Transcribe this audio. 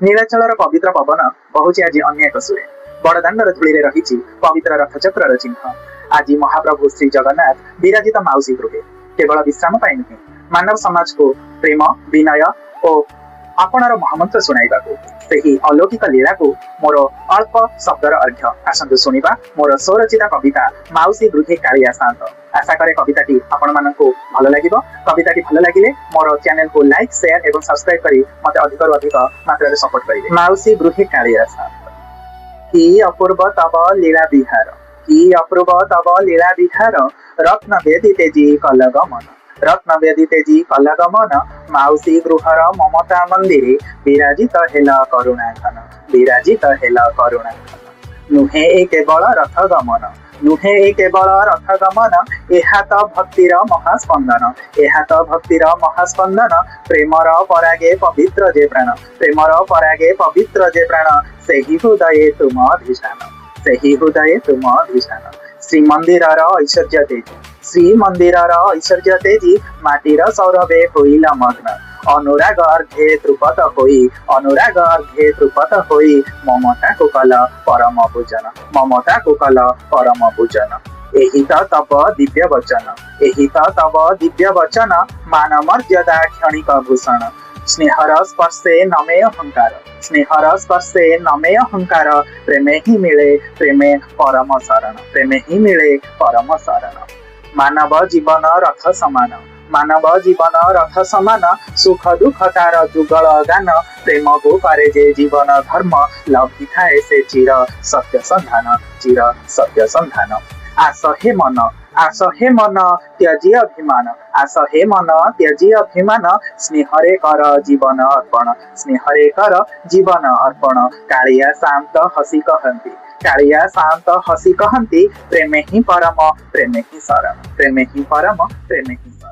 नीलाचलर पवित्र पवन बहुची आज अन्य एक सुरे बड़दाण्डर धूली रही पवित्र रथचक्र चिन्ह। आज महाप्रभु श्री जगन्नाथ विराजित माउसी गृहे केवल विश्राम पाई नुहे मानव समाज को प्रेम विनय और आपणर महामंत्र शुणाइबा अलौकिक लीला को मोर अल्प शब्दर अर्घ्य आसतु शुणा मोर स्वरचिता कविता माउसी गृहे कालिया शांत। आशा करे कविताटी आपण मानकु भल लागिबो। कविताटी भल लागिले मोर चैनल को लाइक शेयर एवं सब्सक्राइब करी मते अधिक रु अधिक मात्रा सपोर्ट करिवे। माउसी गृहे कालिया शांत। कि अपूर्व तब लीला विहार, कि अपूर्व तब लीला विहार, रत्न वेदिते जी कलगमन, रत्न वेदिते जी कलगमन, माउसी गृहर ममता मंदिरे विराजित हेला करुणाघन, विराजित हेला करुणाघन। नुहे ए केवल रथ गमन, नुहे ए केवल रथ गमन, एहा त भक्तिर महास्पंदन, एहा त भक्तिर महास्पंदन, प्रेमर परागे पवित्र जे प्राण, प्रेमर परागे पवित्र जे प्राण, सेही हृदये तुम अधिष्ठान, सेही हृदये तुम अधिष्ठान। श्रीमंदिरर ऐश्वर्य तेजी, श्रीमंदिरर ऐश्वर्य तेजी, माटीर सौरभे होइला मग्न, अनुराग अर्घे द्रुपद होई, अनुराग अर्घे द्रुपद होई, ममता को कल परम पूजन, ममता को कल परम पूजन। एही त तब दिव्य वचन, एही त तब दिव्य वचन, मान मर्यादा क्षणिक भूषण, स्नेहर स्पर्शे नमे अहंकार, स्नेहर स्पर्शे नमे अहंकार, प्रेमे ही मिले प्रेमे परम शरण, प्रेमे ही मिले परम शरण। मानव जीवन रथ समान, मानव जीवन रथ समान, सुख दुख तार जुगल गान, प्रेम को करे जे जीवन धर्म, लभि थाए से चिर सत्य संधान, चिर सत्य संधान। आस हे मन, आस हे मन त्यजी अभिमान, आस हे मन त्यजी अभिमान, स्नेहरे कर जीवन अर्पण, स्नेहरे कर जीवन अर्पण। कालिया शांत हसी कहंती, कालिया शांत हसी कहंती, प्रेमे ही परम प्रेमे ही शरण, प्रेमे ही परम प्रेमे ही शरण।